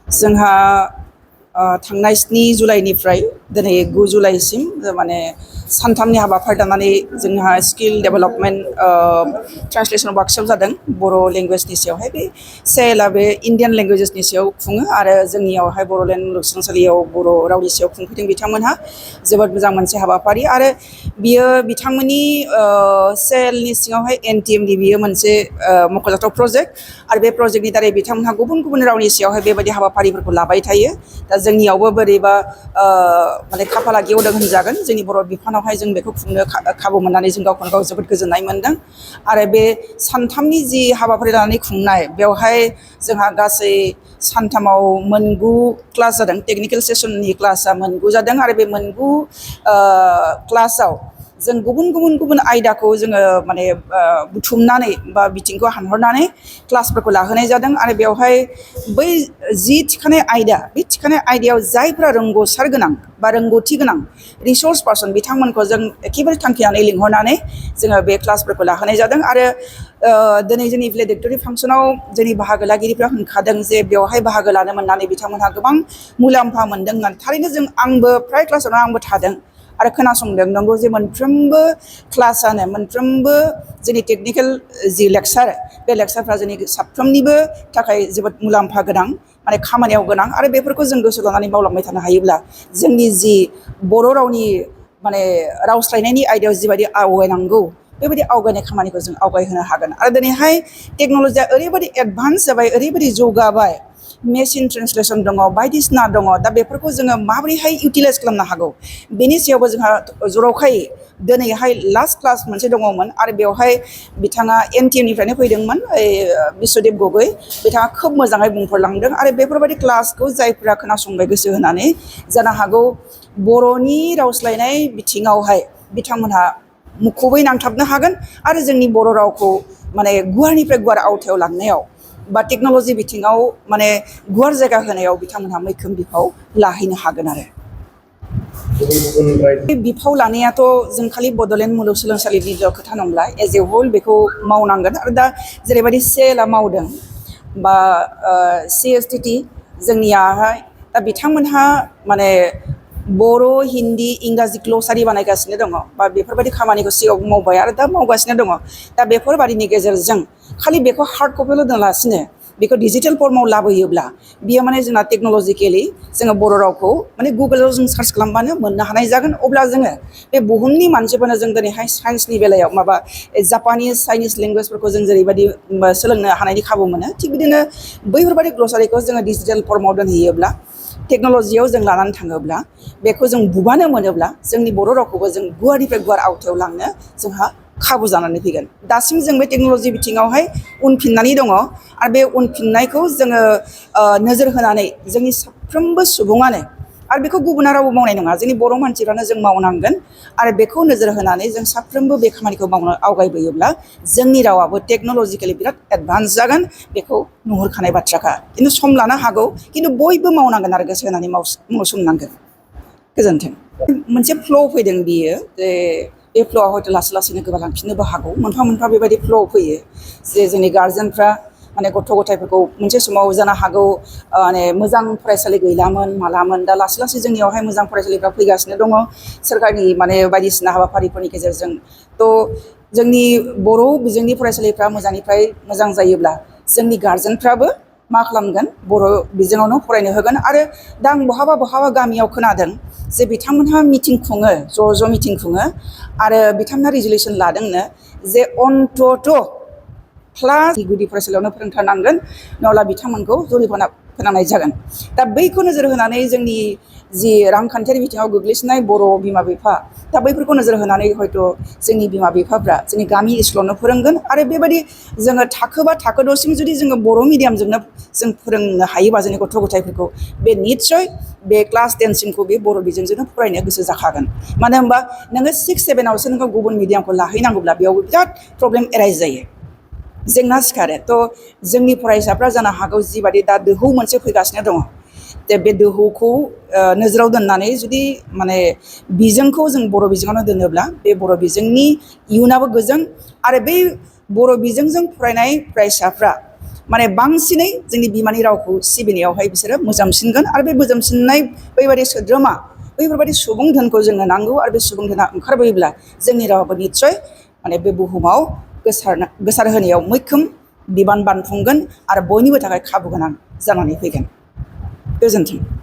जोंहा थांनाय 7 जुलाइनिफ्राय दिनै 9 जुलाइसिम माने सानथामनि हाबाफारि लानानै जोंहा स्किल डेभेलपमेन्ट ट्रान्सलेसन वार्कशप जादों बर' लेंगुवेजनि सायावहाय। बे सेएलआ बे इन्डियान लेंगुवेजेसनि सायाव खुङो आरो जोंनियावहाय बड'लेण्ड मुलुगसोलोंसालियाव बर' रावनि सायाव खुंफैदों बिथांमोनहा। जोबोद मोजां मोनसे हाबाफारि आरो बियो बिथांमोननि सेएलनि सिङावहाय एनटिएमनि बियो मोनसे मख'जाथाव प्रजेक्ट आरो बे प्रजेक्टनि दारै बिथांमोनहा गुबुन गुबुन रावनि सायावहाय बेबायदि हाबाफारिफोरखौ लाबाय थायो। दा जोंनियावबो बोरैबा माने खाफाला गेवदों होनजागोन। जोंनि बर' बिफानावहाय जों बेखौ खुंनो खाबु मोननानै जों गावखौनो गाव जोबोद गोजोननाय मोनदों। आरो बे सानथामनि जि हाबाफारि लानानै खुंनाय बेवहाय जोंहा गासै सानथामाव 9 क्लास जादों। टेकनिकेल सेसननि क्लासा 9 जादों आरो बे 9 क्लासाव जों गुबुन आयदाखौ जोङो माने बुथुमनानै बा बिथिंखौ हानहरनानै क्लासफोरखौ लाहोनाय जादों आरो बेवहाय बै जि थिखानाय आयदा बे थिखानाय आयदायाव जायफ्रा रोंगौसार गोनां बा रोंगौथि गोनां रिसर्स पार्सन बिथांमोनखौ जों एखेबारे थांखिनानै लिंहरनानै जोङो बे क्लासफोरखौ लाहोनाय जादों। आरो दिनै जोंनि भेलेडिक्टरि फांसनाव जोंनि बाहागो लागिरिफ्रा होनखादों जे बेवहाय बाहागो लानो मोननानै बिथांमोनहा गोबां मुलाम्फा मोनदों होननानै। थारैनो जों आंबो फ्राय क्लासावनो आंबो थादों आरो खोनासंदों। नंगौ जे मोनफ्रोमबो क्लासानो मोनफ्रोमबो जोंनि टेकनिकेल जि लेक्सार बे लेक्सारफ्रा जोंनि साफ्रोमनिबो थाखाय जोबोद मुलाम्फा गोनां माने खामानियाव गोनां। आरो बेफोरखौ जों गोसो लानानै मावलांबाय थानो हायोब्ला जोंनि जि बर' रावनि माने रावस्लायनायनि आयदायाव जिबायदि आवगायनांगौ बेबायदि आवगायनाय खामानिखौ जों आवगायहोनो हागोन। आरो दिनैहाय टेक्न'लजिया ओरैबायदि एडभान्स जाबाय, ओरैबायदि जौगाबाय, मेसिन ट्रेन्सलेसन दङ, बायदिसिना दङ। दा बेफोरखौ जोङो माबोरैहाय इउटिलाइज खालामनो हागौ बेनि सायावबो जोंहा जर'खायै दिनैहाय लास्ट क्लास मोनसे दङमोन आरो बेवहाय बिथाङा एनटिएनिफ्रायनो फैदोंमोन बिश्वदेब गगৈ। बिथाङा खोब मोजाङै बुंफोरलांदों आरो बेफोरबायदि क्लासखौ जायफ्रा खोनासंबाय गोसो होनानै जानो हागौ बर'नि रावस्लायनाय बिथिङावहाय बिथांमोनहा मुखुबै नांथाबनो हागोन आरो जोंनि बर' रावखौ माने गुवारनिफ्राय गुवार आवथायाव लांनायाव बा टेक्न'लजि बिथिङाव माने गुवार जायगा होनायाव बिथांमोनहा मैखोम बिफाव लाहैनो हागोन। आरो बे बिफाव लानायाथ' जों खालि बड'लेण्ड मुलुगसोलोंसालिनिल' खोथा नंला, एज ए हल बेखौ मावनांगोन। आरो दा जेरैबायदि सेएलआ मावदों बा CSTT जोंनियाहाय दा बिथांमोनहा माने बर', हिन्दी, इंराजि ग्लसारि बानायगासिनो दङ बा बेफोरबायदि खामानिखौ सिगाङाव मावबाय आरो दा मावगासिनो दङ। दा बेफोरबादिनि गेजेरजों खालि बेखौ हार्ड कपिल' दोनालासिनो बेखौ डिजिटेल फर्माव लाबोयोब्ला बियो माने जोंना टेक्न'लजिकेलि जोङो बर' रावखौ माने गुगोलाव जों सार्च खालामबानो मोननो हानाय जागोन। अब्ला जोङो बे बुहुमनि मानसिफोरनो जों दिनैहाय साइन्सनि बेलायाव माबा जापानिस चाइनिस लेंगुवेजफोरखौ जों जेरैबायदि सोलोंनो हानायनि खाबु मोनो, थिग बिदिनो बैफोरबायदि ग्लसारिखौ जोङो डिजिटेल फर्माव दोनहैयोब्ला टेक्न'लजियाव जों लानानै थाङोब्ला बेखौ जों बुबानो मोनोब्ला जोंनि बर' रावखौबो जों गुवारनिफ्राय गुवार आवथायाव लांनो जोंहा खाबु जानानै फैगोन। दासिम जों बे टेक्न'लजि बिथिङावहाय उनफिननानै दङ आरो बे उनफिननायखौ जोङो नोजोर होनानै जोंनि साफ्रोमबो सुबुङानो, आरो बेखौ गुबुना रावबो मावनाय नङा, जोंनि बर' मानसिफ्रानो जों मावनांगोन। आरो बेखौ नोजोर होनानै जों साफ्रोमबो बे खामानिखौ मावनो आवगायबोयोब्ला जोंनि रावाबो टेक्न'लजिकेलि बिराद एडभान्स जागोन। बेखौ नुहुरखानाय बाथ्राखा। खिन्थु सम लानो हागौ, खिन्थु बयबो मावनांगोन आरो गोसो होनानै मावसोमनांगोन। गोजोन्थों। मोनसे फ्ल' फैदों बियो जे बे फ्ल'आ हयथ' लासै लासैनो गोमालांफिननोबो हागौ। मोनफा मोनफा बेबायदि फ्ल' फैयो जे जोंनि गार्जेनफ्रा माने गथ' गथायफोरखौ मोनसे समाव जानो हागौ माने मोजां फरायसालि गैलामोन मालामोन, दा लासै लासै जोंनियावहाय मोजां फरायसालिफ्रा फैगासिनो दङ सोरखारनि माने बायदिसिना हाबाफारिफोरनि गेजेरजों। थ' जोंनि बर' बिजोंनि फरायसालिफ्रा मोजांनिफ्राय मोजां जायोब्ला जोंनि गार्जेनफ्राबो मा खालामगोन, बर' बिजोङावनो फरायनो होगोन। आरो दा आं बहाबा गामियाव खोनादों जे बिथांमोनहा मिटिं खुङो, ज' मिटिं खुङो आरो बिथांमोनहा रिजुलेसन लादोंनो जे अन्तत' क्लास गुदि फरायसालियावनो फोरोंथारनांगोन, नङाब्ला बिथांमोनखौ जुरिमाना फोनांनाय जागोन। दा बैखौ नोजोर होनानै जोंनि जि रांखान्थियारि बिथिङाव गोग्लैसोनाय बर' बिमा बिफा, दा बैफोरखौ नोजोर होनानै हयथ' जोंनि बिमा बिफाफ्रा जोंनि गामि स्कुलावनो फोरोंगोन। आरो बेबायदि जोङो थाखो बा थाखो 6सिम जुदि जोङो बर' मिडियामजोंनो जों फोरोंनो हायोबा जोंनि गथ' गथायफोरखौ, बे निस्सय बे क्लास 10सिमखौ बे बर' बिजोंजोंनो फरायनो गोसो जाखागोन। मानो होनबा नोङो 6, 7आवसो नोङो गुबुन मिडियामखौ लाहैनांगौब्ला बेयाव बिराद प्रब्लेम एराइज जायो, जेंना सिखारो। थ' जोंनि फरायसाफ्रा जानो हागौ जिबादि दा दोहौ मोनसे फैगासिनो दङ, जे बे दोहौखौ नोजोराव दोननानै जुदि माने बिजोंखौ जों बर' बिजोङावनो दोनोब्ला बे बर' बिजोंनि इयुनाबो गोजों। आरो बै बर' बिजोंजों फरायनाय फरायसाफ्रा माने बांसिनै जोंनि बिमानि रावखौ सिबिनायावहाय बिसोरो मोजांसिनगोन आरो बे मोजांसिननाय बैबादि सोद्रोमा बैफोरबादि सुबुं धोनखौ जोंनो नांगौ आरो बे सुबुं धोना ओंखारबोयोब्ला जोंनि रावाबो निस्सय माने बे बुहुमाव गोसार होनायाव मैखोम बिबान बानफुंगोन आरो बयनिबो थाखाय खाबु गोनां जानानै फैगोन। गोजोन्थों।